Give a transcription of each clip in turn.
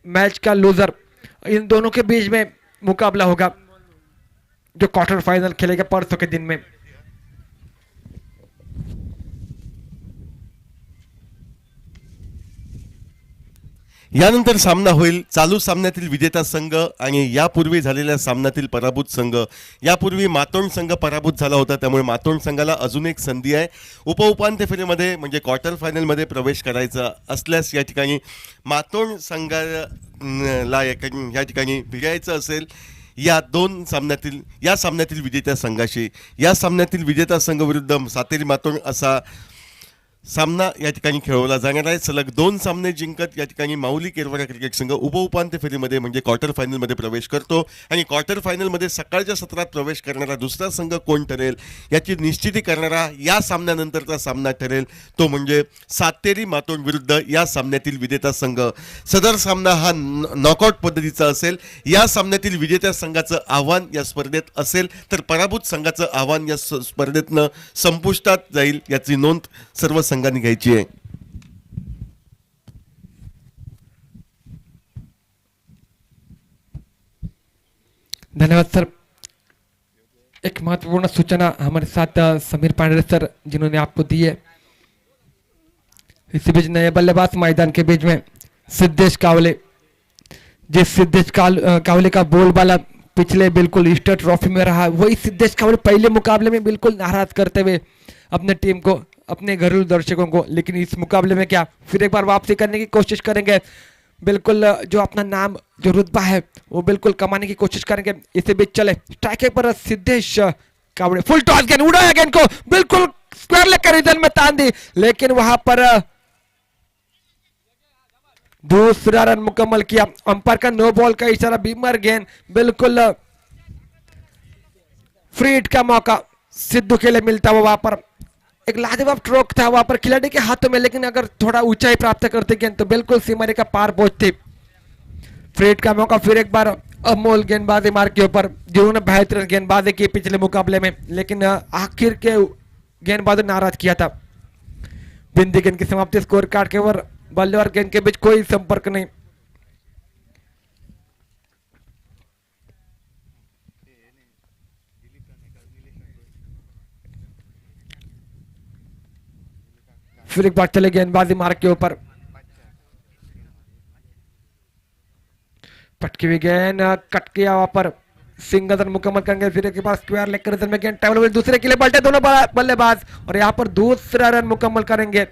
Match का loser, इन दोनों के बीच में मुकाबला होगा जो क्वार्टर फाइनल खेलेगा परसों के दिन में। यानंतर सामना होईल चालू सामन्यातील विजेता संघ आणि यापूर्वी झालेल्या सामन्यातील पराभूत संघ। यापूर्वी मातोंड संघ पराभूत झाला होता, त्यामुळे मातोंड संघाला अजून एक संधी आहे उपउपांत्य फेरीमध्ये म्हणजे क्वार्टर फायनलमध्ये प्रवेश करायचा असल्यास या ठिकाणी मातोंड संघाला या ठिकाणी भिडायचं असेल या सामन्यातील विजेत्या संघाशी। या सामन्यातील विजेता संघ विरुद्ध सातेरी मातोंड असा सामना या ठिकाणी खेळवला जाणार आहे। सलग 2 सामने जिंकत या ठिकाणी माऊली केरवाडा क्रिकेट संघ उपउपांत्य फेरीमध्ये म्हणजे क्वार्टर फायनलमध्ये प्रवेश करतो आणि क्वार्टर फायनलमध्ये सकाळच्या सत्रात प्रवेश करणारा दुसरा संघ कोण ठरेल याची निश्चिती करणारा या सामन्यानंतरचा सामना ठरेल तो म्हणजे सातेरी मातोंड विरुद्ध या सामन्यातील विजेता संघ। सदर सामना हा नॉकआउट पद्धतीचा असेल। या सामन्यातील विजेत्या संघाचं आव्हान या स्पर्धेत असेल तर पराभूत संघाचं आव्हान या स्पर्धेतनं संपुष्टात जाईल याची नोंद सर्व संघांनी घ्यायची आहे। धन्यवाद सर। एक महत्वपूर्ण सूचना हमारे साथ समीर पांडे सर जिन्होंने आपको दी है। इसी बीच नए बल्लेबाज मैदान के बीच में सिद्धेश कावले, जिस सिद्धेश कावले का बोलबाला पिछले बिल्कुल ईस्टर ट्रॉफी में रहा, वही सिद्धेश कावले पहले मुकाबले में बिल्कुल नाराज करते हुए अपने टीम को, अपने घरेलू दर्शकों को, लेकिन इस मुकाबले में क्या फिर एक बार वापसी करने की कोशिश करेंगे। बिल्कुल जो अपना नाम जो रुतबा है वो बिल्कुल कमाने की कोशिश करेंगे। इसी बीच चले स्ट्राइक पर सिद्धेश कावड़े, फुल टॉस गेंद उड़ाया, गेंद को बिल्कुल स्क्वायर लेग के रीजन में तान दी, लेकिन वहां पर दूसरा रन मुकम्मल किया। अंपायर का नो बॉल का इशारा, बीमर गेंद बिल्कुल फ्री हिट का मौका सिद्धू के लिए मिलता हुआ। वहां पर एक लाजवाब स्ट्रोक था वहां पर खिलाड़ी के हाथों में, लेकिन अगर थोड़ा ऊंचाई प्राप्त करते गेंद तो बिल्कुल सीमा रेखा पार पहुंचती। फ्री हिट का मौका फिर एक बार अमोल गेंदबाजी मार्ग के ऊपर, जिन्होंने बेहतरीन गेंदबाजी की पिछले मुकाबले में, लेकिन आखिर के गेंदबाजी नाराज किया था। बिंदी गेंद की समाप्ति, स्कोर कार्ड के ऊपर बल्ले और गेंद के बीच कोई संपर्क नहीं। फिर एक बार चले गेंदबाजी मार्ग के ऊपर, पटकी हुई गेंद कट किया, वहां पर सिंगल रन मुकम्मल करेंगे। फिर एक बार स्क्वायर लेग कर में गेंद टेबल दूसरे के लिए पलटे दोनों बल्लेबाज, और यहाँ पर दूसरा रन मुकम्मल करेंगे।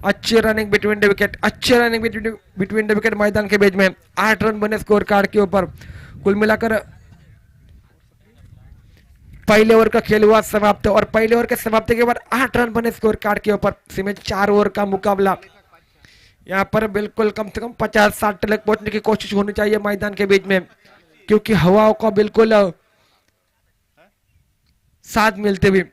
अच्छी रनिंग बिटवीन द विकेट, अच्छी रनिंग बिटवीन द विकेट मैदान के बीच में 8 रन बने स्कोर कार्ड के ऊपर। कुल मिलाकर पहले ओवर का खेल हुआ समाप्त, और पहले ओवर के समाप्ति के बाद 8 रन बने स्कोर कार्ड के ऊपर। सीमित 4 ओवर का मुकाबला, यहाँ पर बिल्कुल कम से कम 50-60 तक पहुंचने की कोशिश होनी चाहिए मैदान के बीच में, क्योंकि हवाओं का बिल्कुल साथ मिलते हुए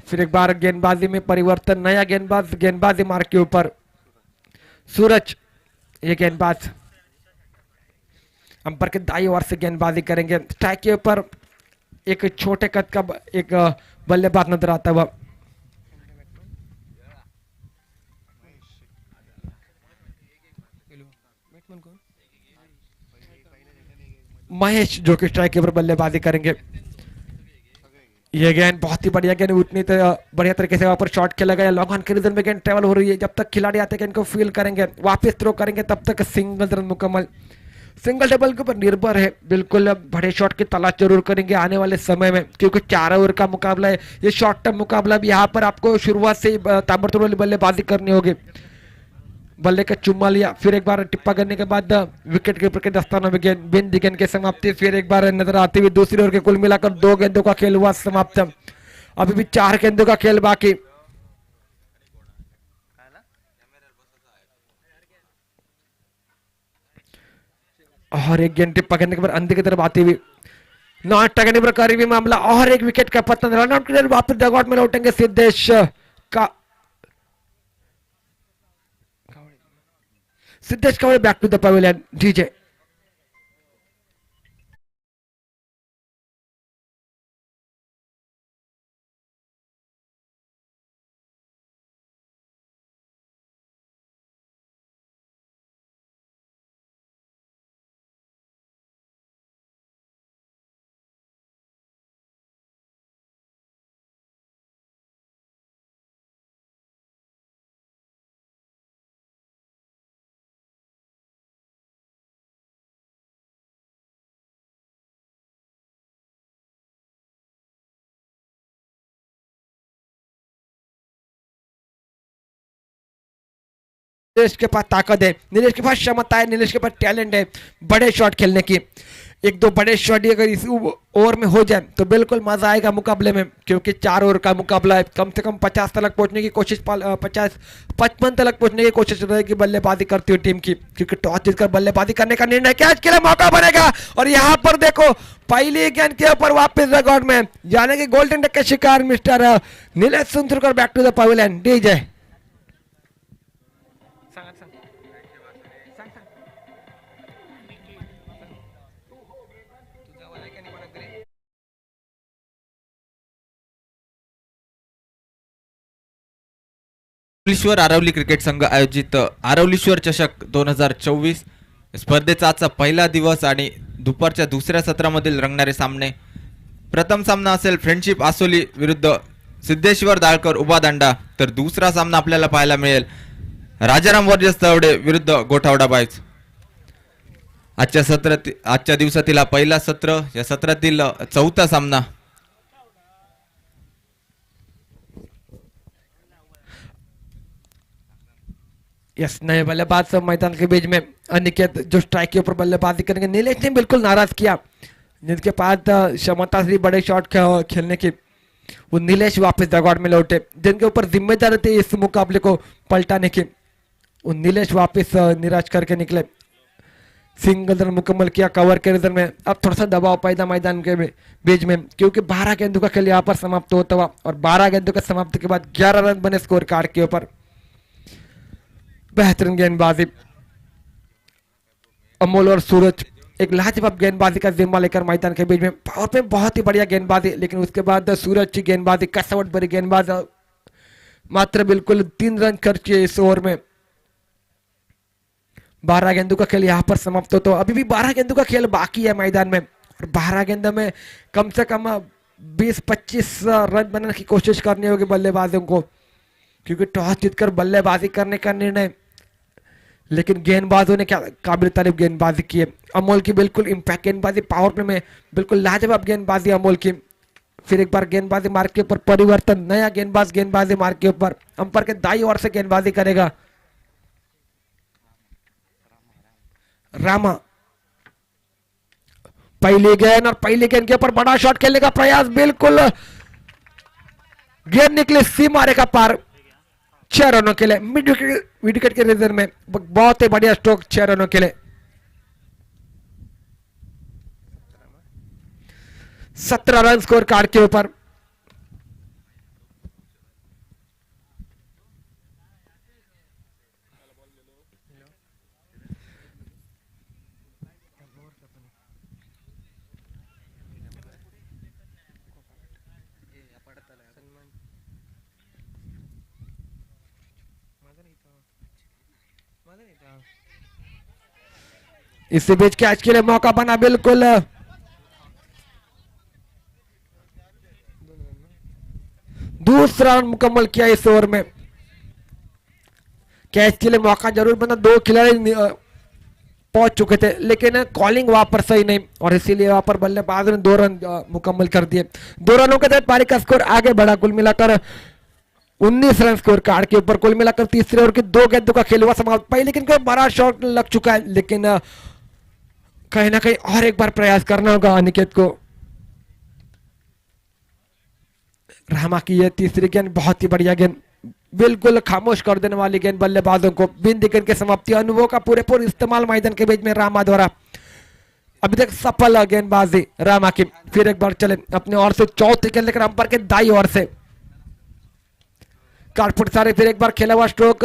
फिर एक बार गेंदबाजी में परिवर्तन, नया गेंदबाजी मार्ग के ऊपर सूरज, ये गेंदबाज अंपायर के दाईं ओर से गेंदबाजी करेंगे। स्ट्राइक के ऊपर एक छोटे कद का एक बल्लेबाज नजर आता हुआ, महेश, जो कि स्ट्राइक के ऊपर बल्लेबाजी करेंगे। ये गेंद बहुत ही बढ़िया गेंद, उतनी बढ़िया तरीके से वहां पर शॉट खेला गया। लॉन्ग ऑन के रीजन में गेंद ट्रेवल हो रही है। जब तक खिलाड़ी आते हैं गेंद को फील करेंगे, वापस थ्रो करेंगे, तब तक सिंगल रन मुकम्मल। सिंगल डबल के ऊपर निर्भर है, बिल्कुल बड़े शॉट की तलाश जरूर करेंगे आने वाले समय में, क्योंकि 4 ओवर का मुकाबला है। ये शॉर्ट टर्म मुकाबला भी, यहाँ पर आपको शुरुआत से ही ताबड़तोड़ वाली बल्लेबाजी करनी होगी। बल्ले का चुम्मा लिया, फिर एक बार टिप्पा करने के बाद विकेट कीपर के दस्तानों में गेंद, बिन गेंद के समाप्ति फिर एक बार नजर आती हुई। दूसरी ओवर के कुल मिलाकर 2 गेंदों का खेल हुआ समाप्त। अभी भी 4 गेंदों का खेल बाकी। और एक गेंद टिप्पा करने के बाद अंधे की तरफ आती हुई, नॉट टकने पर करीबी मामला, और एक विकेट का पतन। रनआउट के लिए वापस डगआउट में लौटेंगे सिद्धेश का, Siddhesh Kawade back to the pavilion. DJ Nilesh के पास ताकत है, नीलेश के पास क्षमता है, नीलेश के पास टैलेंट है बड़े शॉट खेलने की। एक दो बड़े शॉट अगर इस ओवर में हो जाए तो बिल्कुल मजा आएगा मुकाबले में, क्योंकि 4 ओवर का मुकाबला है। कम से कम 50 तक पहुंचने की कोशिश 55 तक पहुंचने की कोशिश रहेगी बल्लेबाजी करती हुई टीम की, क्योंकि टॉस जीतकर बल्लेबाजी करने का निर्णय कैच के लिए मौका बनेगा। और यहाँ पर देखो पहली गेंद के ऊपर वापस रिकॉर्ड में यानी कि गोल्डन डक के शिकार mister Nilesh Sundarkar back to the pavilion. DJ Aravalishwar Aravali cricket संघ आयोजित आरवलीश्वर चषक 2024 स्पर्धेचा आजचा पहिला दिवस आणि दुपारच्या दुसऱ्या सत्रामधील रंगणारे सामने. प्रथम सामना असेल फ्रेंडशिप आसोली विरुद्ध सिद्धेश्वर दाळकर उभा दांडा, तर दुसरा सामना आपल्याला पाहायला मिळेल राजाराम वर्जस तवडे विरुद्ध गोठावडा बायज. आजच्या दिवसातील हा पहिला सत्र, या सत्रातील चौथा सामना. यस नए बल्लेबाज मैदान के बीच में अनिकेत जो स्ट्राइक के ऊपर बल्लेबाजी करेंगे। नीलेश ने बिल्कुल नाराज किया, जिनके पास क्षमता थी बड़े शॉट खेलने की, वो नीलेश वापस दगाड़ में लौटे, जिनके ऊपर जिम्मेदारी थी इस मुकाबले को पलटाने की, वो नीलेश वापस निराश करके निकले। सिंगल रन मुकम्मल किया कवर के रिजल्ट में। अब थोड़ा सा दबाव पैदा मैदान के बीच में, क्योंकि 12 गेंदों का खेल यहाँ पर समाप्त होता हुआ और 12 गेंदों के समाप्ति के बाद 11 रन बने स्कोर कार्ड के ऊपर। बेहतरीन गेंदबाजी अमोल और सूरज एक लाजवाब गेंदबाजी का जिम्मा लेकर मैदान के बीच में पावर पे बहुत ही बढ़िया गेंदबाजी, लेकिन उसके बाद सूरज की गेंदबाजी कसवट भरी गेंदबाज, मात्र बिल्कुल 3 रन खर्च किए इस ओवर में। 12 गेंदों का खेल यहाँ पर समाप्त हो, तो अभी भी 12 गेंदों का खेल बाकी है मैदान में, और 12 गेंदों में कम से कम 20-25 रन बनाने की कोशिश करनी होगी बल्लेबाजों को, क्योंकि टॉस जीतकर बल्लेबाजी करने का निर्णय। लेकिन गेंदबाजों ने क्या काबिल तारीफ गेंदबाजी की है। अमोल की बिल्कुल इम्पैक्ट गेंदबाजी पावर प्ले में बिल्कुल लाजवाब गेंदबाजी अमोल की। फिर एक बार गेंदबाजी मार्ग के ऊपर परिवर्तन, नया गेंदबाज गेंदबाजी मार्ग के ऊपर अंपायर के दाई ओर से गेंदबाजी करेगा रामा। पहली गेंद और पहली गेंद के ऊपर बड़ा शॉट खेलने का प्रयास, बिल्कुल गेंद निकले सीमा रेखा पार। 6 रनों के लिए मिड विकेट के रिजल्ट में बहुत ही बढ़िया स्ट्रोक 6 रनों के लिए। 17 रन स्कोर कार्ड के ऊपर। इसी बीच कैच के लिए मौका बना, बिल्कुल दूसरा रन मुकम्मल किया इस ओवर में। कैच के लिए मौका जरूर बना, 2 खिलाड़ी पहुंच चुके थे, लेकिन कॉलिंग वहां पर सही नहीं, और इसीलिए वहां पर बल्लेबाज ने 2 रन मुकम्मल कर दिए। 2 रनों के तहत पारी का स्कोर आगे बढ़ा, कुल मिलाकर 19 रन स्कोर कार्ड के ऊपर। कुल मिलाकर तीसरे ओवर की 2 गेंदों का खेल हुआ समाप्त। पहले लेकिन कोई बड़ा शॉट लग चुका है, लेकिन कहीं ना कहीं और एक बार प्रयास करना होगा अनिकेत को। रामा की यह तीसरी गेंद बहुत ही बढ़िया गेंद, बिल्कुल खामोश कर देने वाली गेंद बल्लेबाजों को। बिंदी गेंद की समाप्ति, अनुभव का पूरे इस्तेमाल मैदान के बीच में रामा द्वारा। अभी तक सफल गेंदबाजी रामा की। फिर एक बार चले अपने ओर से चौथी गेंद लेकर अंपायर के दाई ओर से काटफुट सारे। फिर एक बार खेला हुआ स्ट्रोक,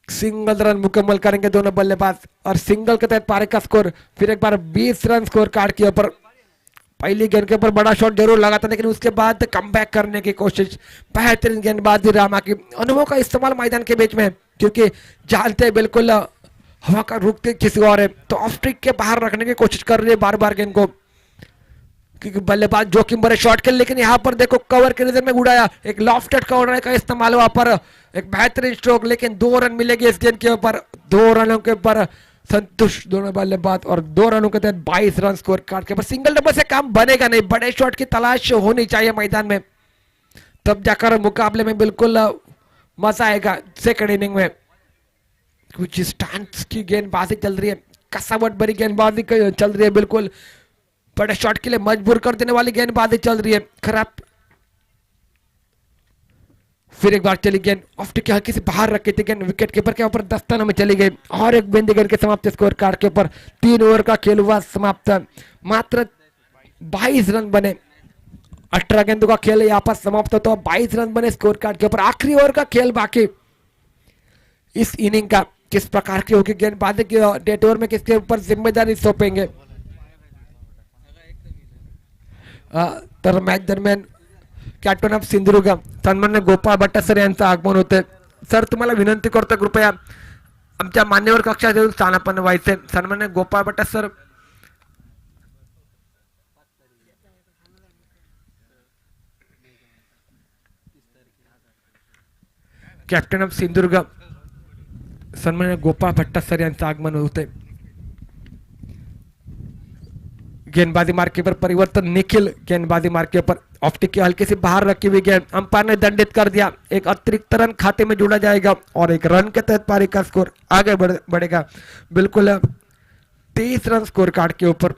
सिंगल रन मुकम्मल करेंगे दोनों बल्लेबाज, और सिंगल के तहत पारी का स्कोर फिर एक बार 20 रन स्कोर कार्ड के ऊपर। पहली गेंद के ऊपर बड़ा शॉट जरूर लगा था, लेकिन उसके बाद कमबैक करने की कोशिश। बेहतरीन गेंदबाजी रामा की, अनुभव का इस्तेमाल मैदान के बीच में, क्योंकि जानते हैं बिल्कुल हवा का रुकते किसी और है, तो ऑफ स्ट्रिक के बाहर रखने की कोशिश कर रही है बार बार गेंद को, क्योंकि बल्लेबाज जोखिम भरे शॉट खेल। लेकिन यहाँ पर देखो कवर के रिजल्ट में उड़ाया, एक लॉफ्टेड कवर का इस्तेमाल वहां पर, एक बेहतरीन स्ट्रोक, लेकिन 2 रन मिलेंगे इस गेंद के ऊपर। 2 रनों के ऊपर संतुष्ट दोनों बल्लेबाज, और 2 रनों के तहत 22 रन स्कोर कार्ड के ऊपर। सिंगल डबल से काम बनेगा नहीं, बड़े शॉट की तलाश होनी चाहिए मैदान में, तब जाकर मुकाबले में बिल्कुल मजा आएगा सेकंड इनिंग में। कुछ स्टांस की गेंदबाजी चल रही है, कसावट भरी गेंदबाजी चल रही है, बिल्कुल बड़े शॉट के लिए मजबूर कर देने वाली गेंदबाजी चल रही है। खराब, फिर एक बार चली गेंद ऑफ टिक हल्की से बाहर रखी थी गेंद, विकेट कीपर के ऊपर दस्ताना में चली गई और एक गेंद गेंद के समाप्त स्कोर कार्ड के ऊपर 3 ओवर का खेल हुआ समाप्त। मात्र 22 रन बने, 18 गेंदों का खेल यहाँ पर समाप्त होता है। 22 रन बने स्कोर कार्ड के ऊपर। आखिरी ओवर का खेल बाकी इस इनिंग का किस प्रकार की होगी गेंदबाजी की, डेट ओवर में किसके ऊपर जिम्मेदारी सौंपेंगे। तर मॅच दरम्यान कॅप्टन ऑफ सिंधुदुर्ग सन्मान्य गोपाळ भट्ट सर यांचं आगमन होते। सर तुम्हाला विनंती करतो कृपया आमच्या मान्यवर कक्षात येऊन स्थानापन्न व्हायचे। सन्मान्य Gopal Bhatt sir captain of Sindhudurg सन्मान्य गोपाळ भट्ट सर यांचं आगमन होते। गेंदबाजी मार्के पर परिवर्तन, निखिल गेंदबाजी मार्के पर ऑफ टिक हल्के से बाहर रखी हुई गेंद अंपायर ने दंडित कर दिया। एक अतिरिक्त रन खाते में जोड़ा जाएगा और एक रन के तहत पारी का स्कोर आगे बढ़ेगा। बिल्कुल 23 रन स्कोर कार्ड के ऊपर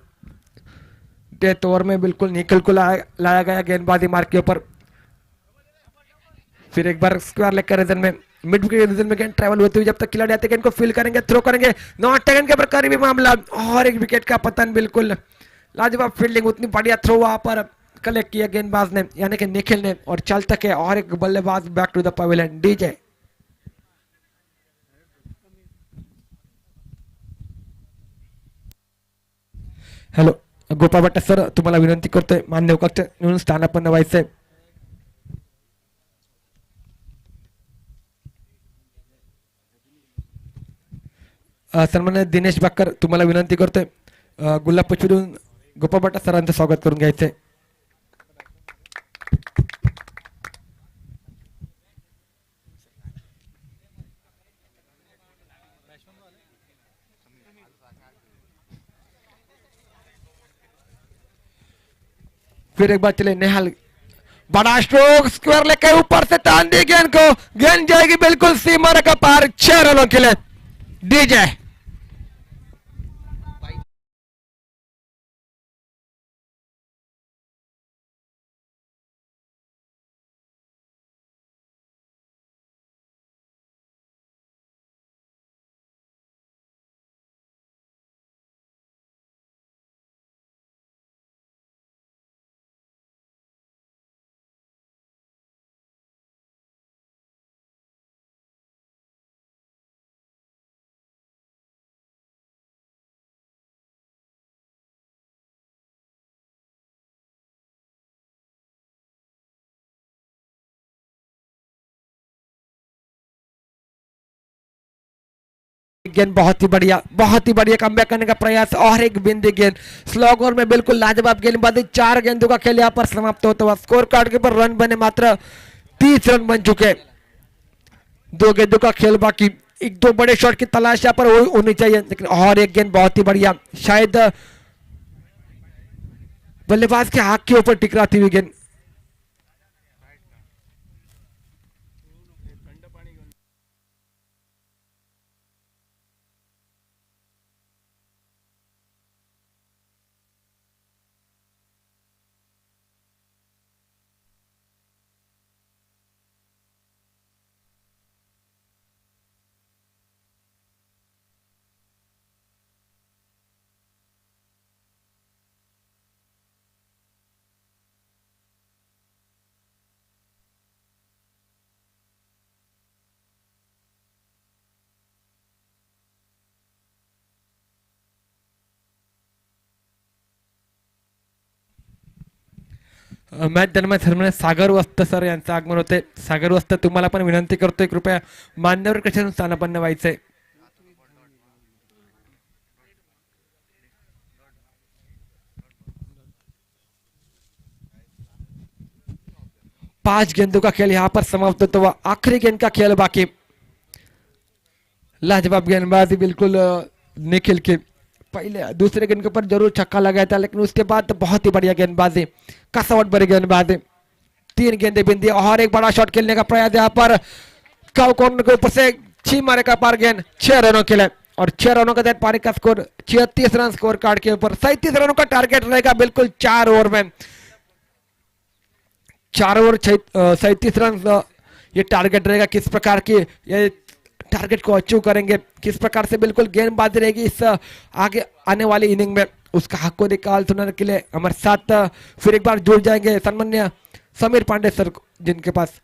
डेथ ओवर में बिल्कुल निखिल को लाया गया गेंदबाजी मार्क के ऊपर। फिर एक बार स्क्वायर लेकर रीजन में मिड विकेट रीजन में गेंद ट्रैवल होती हुई जब तक खिलाड़ी आते हैं इनको फील करेंगे, थ्रो करेंगे, नॉट टेकन के प्रकार भी मामला और एक विकेट का पतन। बिल्कुल लाजवाब फील्डिंग, उतनी बढ़िया थ्रो वहां पर कलेक्ट किया गेंदबाज ने यानी कि निखिल ने और चल तक है और एक बल्लेबाज back to the pavilion DJ. Hello Gopal Bhatt sir तुम्हाला विनंती करतोय मान्य कक्ष येऊन स्थानापन्न व्हायचंय। सन्मान्य दिनेश बाकर तुम्हाला विनंती करतोय गुलाब पचवरून गोपाळ भट्ट सरांचं स्वागत करून घ्यायचंय। फिर एक बार चले नेहाल, बड़ा स्ट्रोक, स्क्वायर लेकर ऊपर से तान दी गेंद को, गेंद जाएगी बिल्कुल सीमा रेखा पार 6 रनों के लिए डीजे। गेंद बहुत ही बढ़िया कमबैक करने का प्रयास और एक बिंदी गेंद स्लॉग ओवर में बिल्कुल लाजवाब गेंदबाजी। 4 गेंदों का खेल यहाँ पर समाप्त होता हुआ। स्कोर कार्ड के ऊपर रन बने मात्र 30 रन बन चुके। 2 गेंदों का खेल बाकी, 1-2 बड़े शॉट की तलाश यहाँ पर होनी चाहिए लेकिन और एक गेंद बहुत ही बढ़िया, शायद बल्लेबाज के हाथ के ऊपर टिकराती हुई गेंद। मॅच दरम्यान सर्वांना सागर वस्त सर यांचं आगमन होते। सागर वस्त तुम्हाला पण विनंती करतोय कृपया मान्यवर कशातून स्थानापन्न व्हायचंय। पांच गेंदों का खेल यहाँ पर समाप्त होता हुआ। आखिरी गेंद का खेल बाकी। लाजवाब गेंदबाजी बिल्कुल निखिल की। पहले दूसरे गेंद के ऊपर जरूर छक्का लगाया था लेकिन उसके बाद बहुत ही बढ़िया गेंदबाजी, कसावट भरी गेंदबाजी। 3 गेंदें बिंदी और एक बड़ा शॉट खेलने का प्रयास यहाँ पर काउ कॉर्नर के ऊपर से 6 मारे का पार गेंद 6 रनों के लिए, और 6 रनों के तहत पारी का स्कोर 36 रन स्कोर कार्ड के ऊपर। 37 रनों का टारगेट रहेगा बिल्कुल 4 ओवर में। 4 ओवर 37 रन ये टारगेट रहेगा। किस प्रकार की ये टारगेट को अचीव करेंगे, किस प्रकार से बिल्कुल गेंदबाजी रहेगी इस आगे आने वाली इनिंग में, उसका हक को निकाल सुनाने के लिए हमारे साथ फिर एक बार जुड़ जाएंगे सम्मान्य समीर पांडे सर, जिनके पास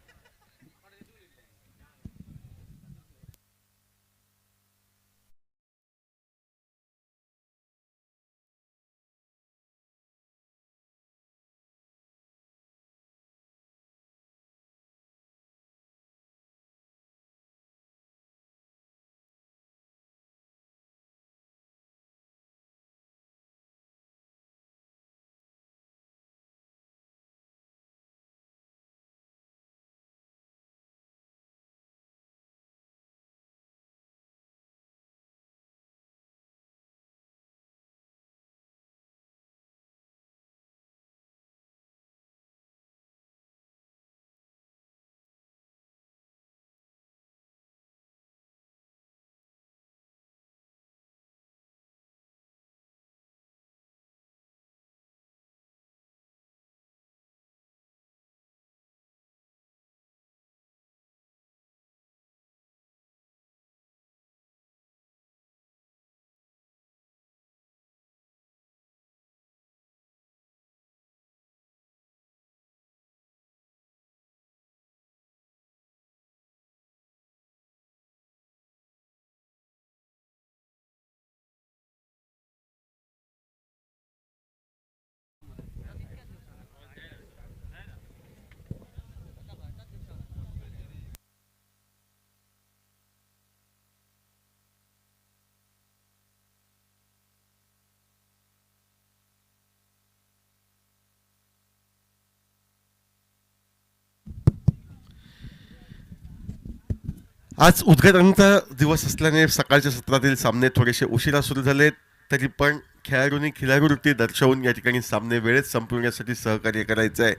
आज उद्घाटनाचा दिवस असल्याने सकाळच्या सत्रातील सामने थोडेसे उशिरा सुरू झाले, तरी पण खेळाडूंनी खिलाडूवृत्ती दर्शवून या ठिकाणी सामने वेळेत संपविण्यासाठी सहकार्य करायचं आहे.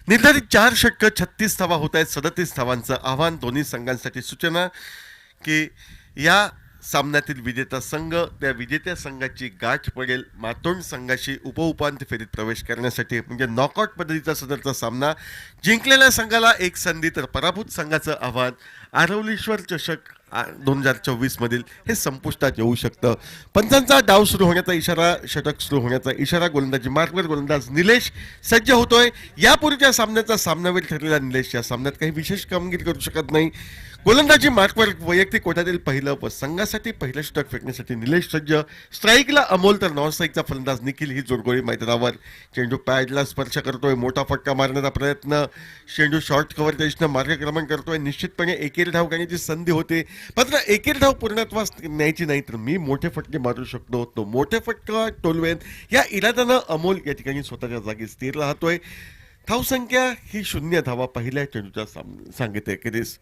निर्धारित 4 षटकं 36 धावा होत आहेत. 37 धावांचं आव्हान दोन्ही संघांसाठी. सूचना की या सामन्यातील विजेता संघ त्या विजेत्या संघाची गाठ पडेल मातोंड संघाशी उपउपांत्य फेरीत प्रवेश करण्यासाठी. म्हणजे नॉकआउट पद्धतीचा सदरचा सामना. जिंकलेल्या संघाला एक संधी तर पराभूत संघाचं आव्हान आरवलीश्वर चषक 2024 मधील हे संपुष्टात येऊ शकतं. पंचांचा डाव सुरू होण्याचा इशारा, षटक सुरू होण्याचा इशारा. गोलंदाजी मार्कवर गोलंदाज निलेश सज्ज होतोय. यापूर्वीच्या सामन्याचा सामनावीर ठरलेला निलेश या सामन्यात काही विशेष कामगिरी करू शकत नाही. गोलंदाजी मार्कवर वैयक्तिक कोट्यातील पहिलं व संघासाठी पहिलं षटक फेकण्यासाठी निलेश सज्ज. स्ट्राईकला अमोल तर नॉन स्ट्राईकचा फलंदाज निखिल ही जोडगोळी मैदानावर. चेंडू पॅडला स्पर्श करतोय. मोठा फटका मारण्याचा प्रयत्न. चेंडू शॉर्ट कव्हर दिशेनं मार्गक्रमण करतोय. निश्चितपणे एकेरी धाव घेण्याची संधी होते, मात्र एकेरी धाव पूर्णत्वास न्यायची नाही तर मी मोठे फटके मारू शकतो, तो मोठे फटका टोलवेन या इराद्यानं अमोल या ठिकाणी स्वतःच्या जागी स्थिर राहतोय. धावसंख्या ही 0 धावा पहिल्या चेंडूच्या सांगितले एकेरीस.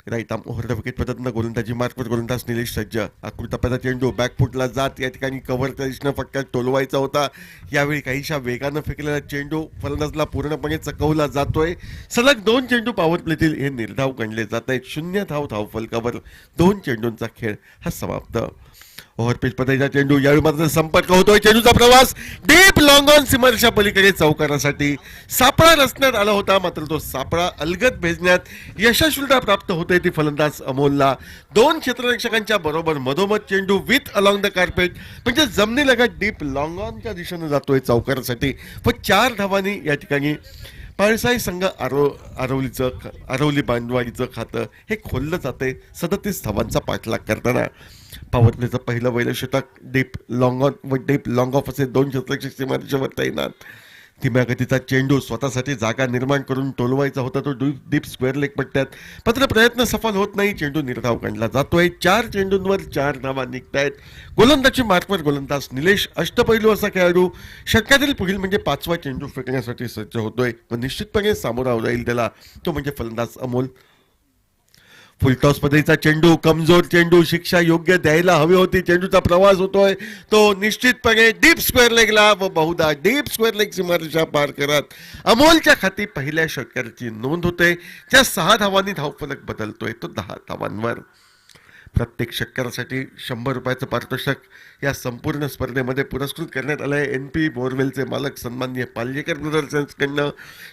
Right arm over the wicket पद्धतीनं गोलंदाजी मार्कवर गोलंदाज निलेश सज्ज. आकृतापाचा चेंडू बॅकफुटला जात या ठिकाणी कव्हरच्या दिशेनं फटका टोलवायचा होता. यावेळी काहीशा वेगानं फेकलेला चेंडू फलंदाजला पूर्णपणे चकवला जातोय. सलग 2 चेंडू पॉवर प्लेतील हे निर्धाव गणले जात आहेत. 0 धाव धावफलकावर 2 चेंडूंचा खेळ हा समाप्त. ओव्हरपिच पद्धतीचा चेंडू. यावेळी मात्र संपर्क होतोय. चेंडूचा प्रवास डीप लॉंग ऑन सीमरच्या पलीकडे चौकारासाठी सापळा रचण्यात आला होता, मात्र तो सापळा अलगद भेजण्यात यशस्वीता प्राप्त होते ती फलंदाज अमोलला. 2 क्षेत्ररक्षकांच्या बरोबर मधोमध चेंडू विथ अलॉंग द कार्पेट म्हणजे जमिनीलगत डीप लॉंग ऑनच्या दिशेनं जातोय चौकारासाठी. व 4 धावांनी या ठिकाणी पाळसाई संघ आरवली बांधवाडीचं खातं हे खोललं जाते 37 धावांचा पाठलाग करताना. पॉवर प्लेचं पहिलं वैल षटक डीप लॉंग ऑन व डीप लॉंग ऑफ असे 2 क्षेत्ररक्षक सीमारेषेवर तैनात. धीम्या गतीचा चेंडू स्वतःसाठी जागा निर्माण करून टोलवायचा होता तो डीप स्क्वेअर लेग पट्ट्यात, मात्र प्रयत्न सफल होत नाही. चेंडू निर्धाव गणला जातोय. 4 चेंडूंवर 4 धावा निघतायत. गोलंदाजी मार्कवर गोलंदाज निलेश अष्टपैलू असा खेळाडू षटकातील पुढील म्हणजे 5वा चेंडू फेकण्यासाठी सज्ज होतोय व निश्चितपणे सामोरा जाईल त्याला, तो म्हणजे फलंदाज अमोल. फुलटॉस पद्धतीचा चेंडू, कमजोर चेंडू, शिक्षा योग्य द्यायला हवी होती. चेंडूचा प्रवास होतोय तो निश्चितपणे डीप स्क्वेअर लेगला व बहुधा डीप स्क्वेअर लेग सीमारेषा पार करत अमोलच्या खाती पहिल्या षटकाराची नोंद होते. ज्या 6 धावांनी धावफलक बदलतोय तो 10 धावांवर. प्रत्येक षटकारासाठी 100 रुपयाचं पारितोषिक या संपूर्ण स्पर्धेमध्ये पुरस्कृत करण्यात आलंय. NP बोरवेलचे मालक सन्माननीय पालजेकर ब्रदर्सकडनं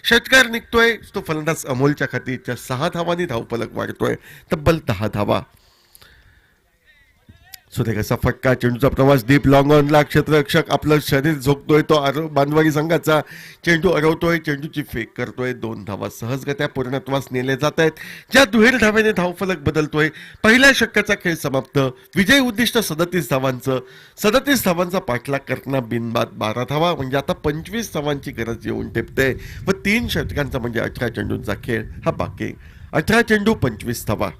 षटकार निघतोय तो फलंदाज अमोलच्या खातीच्या 6 धावांनी धावफलक वाढतोय तब्बल 10 धावा. सुरेख असा फटका, चेंडूचा प्रवास डीप लॉंग ऑनला, क्षेत्ररक्षक आपलं शरीर झोकतोय तो बांधवाडी संघाचा चेंडू अडवतोय, चेंडूची फेक करतोय. 2 धावा सहजगत्या पूर्णत्वास नेले जात आहेत. ज्या दुहेरी धाव्याने धावफलक बदलतोय. पहिल्या षटकाचा खेळ समाप्त. विजय उद्दिष्ट 37 धावांचं. 37 धावांचा पाठलाग करताना बिनबाद 12 धावा, म्हणजे आता 25 धावांची गरज येऊन टेपते व 3 षटकांचा म्हणजे 18 चेंडूंचा खेळ हा बाकी. 18 चेंडू 25 धावा.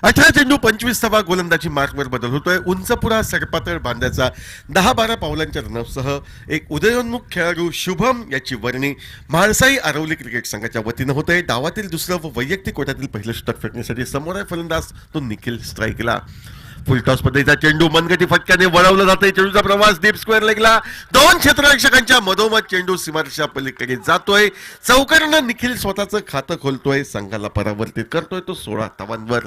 18 चेंडू 25 धावा. गोलंदाजी मार्कवर बदल होतोय. उंचपुरा सडपातळ बांध्याचा 10-12 पावलांच्या रनअपसह एक उदयोन्मुख खेळाडू शुभम याची वर्णी म्हाळसाई आरवली क्रिकेट संघाच्या वतीनं होते. डावातील दुसरं व वैयक्तिक कोट्यातील पहिलं षटक फेकण्यासाठी समोर आहे फलंदाज तो निखिल स्ट्राईकला. फुलटॉस पद्धतीचा चेंडू मनगटी फटक्याने वळवला जातोय. चेंडूचा प्रवास डीप स्क्वेअर लेगला. 2 क्षेत्ररक्षकांच्या मधोमध चेंडू सीमारेषा पलीकडे जातोय. चौकारांना निखिल स्वतःचं खातं खोलतोय. संघाला परावर्तित करतोय तो 16 धावांवर.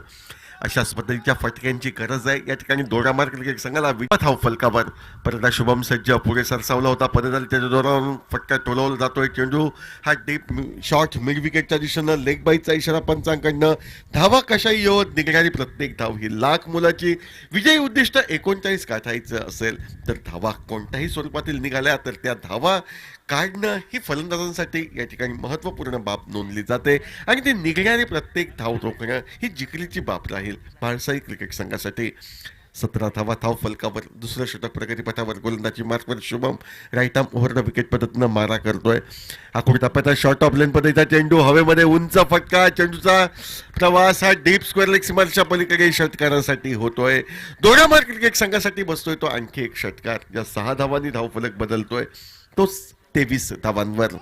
अशाच पद्धतीच्या फटक्यांची गरज आहे. या ठिकाणी दोडामार क्रिकेट संघाला धाव फलकावर. परदा शुभम सज्ज पुढे सरसावला होता. पदधारीच्या दौरान फटका टोलवला जातोय. चेंडू हा डीप शॉट मिड विकेटच्या दिशेनं लेग बाईचा इशारा पंचांकडनं. धावा कशाही येऊन निघणारी प्रत्येक धाव ही लाख मोलाची. विजयी उद्दिष्ट 39 गाठायचं असेल तर धावा कोणत्याही स्वरूपातील निघाल्या तर त्या धावा काढणं ही फलंदाजांसाठी या ठिकाणी महत्त्वपूर्ण बाब नोंदली जाते आणि ती निघणारी प्रत्येक धाव रोखणं ही जिकरीची बाब राहील म्हाळसाई क्रिकेट संघासाठी. 17 धावा धाव फलकावर. दुसरं षटक प्रगतीपथावर. गोलंदाजी मार्कवर Shubham right arm over the wicket पद्धतीनं मारा करतोय. आखूड टप्प्याचा शॉर्ट ऑफ लेन पद्धतीचा चेंडू हवेमध्ये उंच फटका. चेंडूचा प्रवास हा डीप स्क्वेअर लेग सीमारेषा पलीकडे षटकारासाठी होतोय. दोडामार क्रिकेट संघासाठी बसतोय तो आणखी एक षटकार. ज्या 6 धावांनी धावफलक बदलतोय तो 23 धावांवर.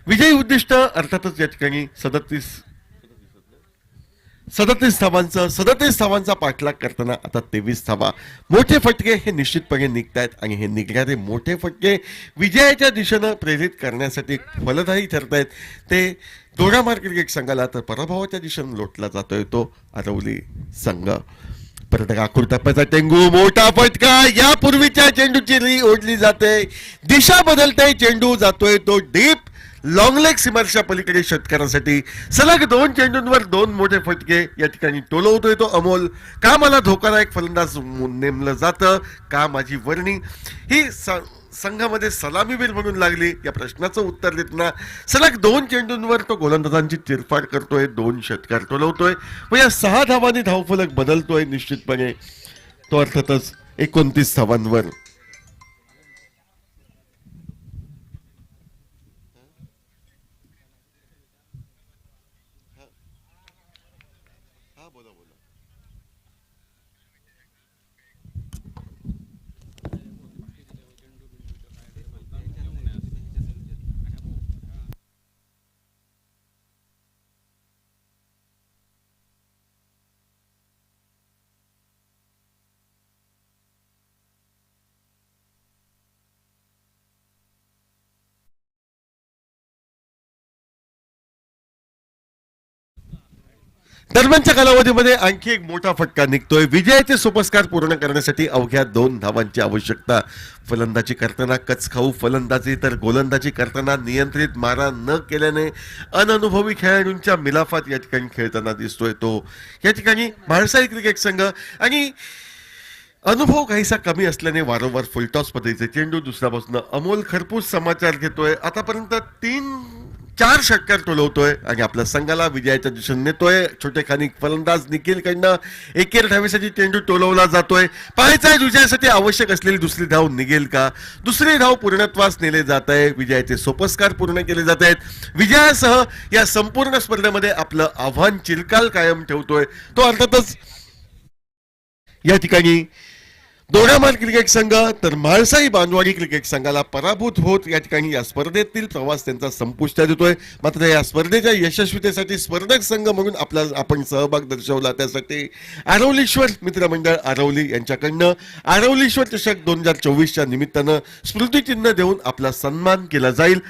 विजयी उद्दिष्ट अर्थातच या ठिकाणी 37 धावांचा पाठलाग करताना आता 23 धावा. मोठे फटके हे निश्चितपणे निघतायत आणि हे निघणारे मोठे फटके विजयाच्या दिशेनं प्रेरित करण्यासाठी फलदायी ठरतायत. ते दोडामार क्रिकेट संघाला तर पराभवाच्या दिशेनं लोटला जातोय तो आरवली संघ. परत आखूड टप्प्याचा चेंडू मोठा फटका. यापूर्वीच्या चेंडूची री ओढली जाते. दिशा बदलते. चेंडू जातोय तो डीप लॉंग लेग सीमारेषा पलीकडे षटकारासाठी. सलग 2 चेंडूंवर 2 मोठे फटके या ठिकाणी टोलवतोय तो अमोल. का मला धोकादायक फलंदाज नेमलं जातं, का माझी वर्णी ही संघामध्ये सलामीवीर म्हणून लागली, या प्रश्नाचं उत्तर देताना सलग 2 चेंडूंवर तो गोलंदाजांची चिरफाड करतोय. 2 षटकार टोलवतोय व या 6 धावांनी धावफलक बदलतोय निश्चितपणे तो अर्थातच 29 धावांवर. दरम्यानच्या कालावधीमध्ये आणखी एक मोठा फटका निघतोय. विजयाचे सोपस्कार पूर्ण करण्यासाठी अवघ्या 2 धावांची आवश्यकता. फलंदाजी करताना कचखाऊ फलंदाजी तर गोलंदाजी करताना नियंत्रित मारा न केल्याने अननुभवी खेळाडूंच्या मिलाफात या ठिकाणी खेळताना दिसतोय तो. या ठिकाणी म्हाळसाई क्रिकेट संघ आणि अनुभव काहीसा कमी असल्याने वारंवार फुलटॉस पद्धतीचे चेंडू. दुसऱ्या बाजूने अमोल खरपूस समाचार घेतोय. आतापर्यंत 3 4 षटकार टोलवतोय आणि आपल्या संघाला विजयाच्या दिशेने नेतोय. छोटे खानी फलंदाज निखिलकडनं एकेर धावेसाठी चेंडू टोलवला जातोय. पाहायचा आहे विजयासाठी आवश्यक असलेली दुसरी धाव निघेल का. दुसरी धाव पूर्णत्वास नेले जात आहे. विजयाचे सोपस्कार पूर्ण केले जात आहेत. विजयासह या संपूर्ण स्पर्धेमध्ये आपलं आव्हान चिरकाल कायम ठेवतोय तो अर्थातच या ठिकाणी दोडामार्ग क्रिकेट संघ. तर म्हाळसाई बांधवाडी क्रिकेट संघाला पराभूत होत या ठिकाणी या स्पर्धेतील प्रवास त्यांचा संपुष्टात येतोय. मात्र या स्पर्धेच्या यशस्वीतेसाठी स्पर्धक संघ म्हणून आपण सहभाग दर्शवला त्यासाठी आरवलीश्वर मित्रमंडळ आरवली यांच्याकडनं आरवलीश्वर चषक 2024च्या निमित्तानं स्मृतिचिन्ह देऊन आपला सन्मान केला जाईल.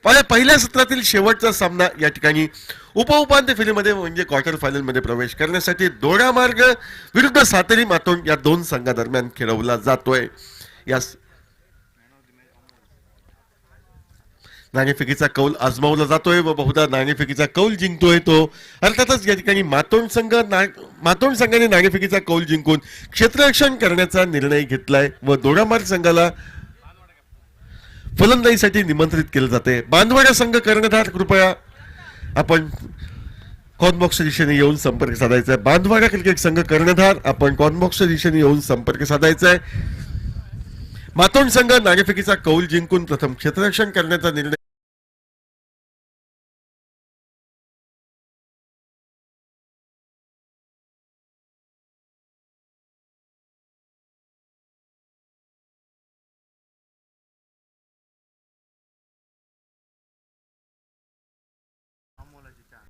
पहिल्या सत्रातील शेवटचा सामना या ठिकाणी उपउपांत्य फेरीमध्ये म्हणजे क्वार्टर फायनल मध्ये प्रवेश करण्यासाठी दोडामार्ग विरुद्ध सातेरी मातोंड या दोन संघादरम्यान खेळवला जातोय. या नाणेफेकीचा कौल आजमावला जातोय व बहुधा नाणेफेकीचा कौल जिंकतोय तो अर्थातच या ठिकाणी मातोंड संघाने नाणेफेकीचा कौल जिंकून क्षेत्ररक्षण करण्याचा निर्णय घेतलाय व दोडामार्ग संघाला फलंदाजीसाठी निमंत्रित केले जाते. बांधवाडा संघ कर्णधार कृपया आपण कॉर्नबॉक्सच्या दिशेने येऊन संपर्क साधायचा आहे. बांधवाडा क्रिकेट संघ कर्णधार आपण कॉर्नबॉक्सच्या दिशेने येऊन संपर्क साधायचा आहे. मातोंड संघ नाणेफेकीचा कौल जिंकून प्रथम क्षेत्ररक्षण करण्याचा निर्णय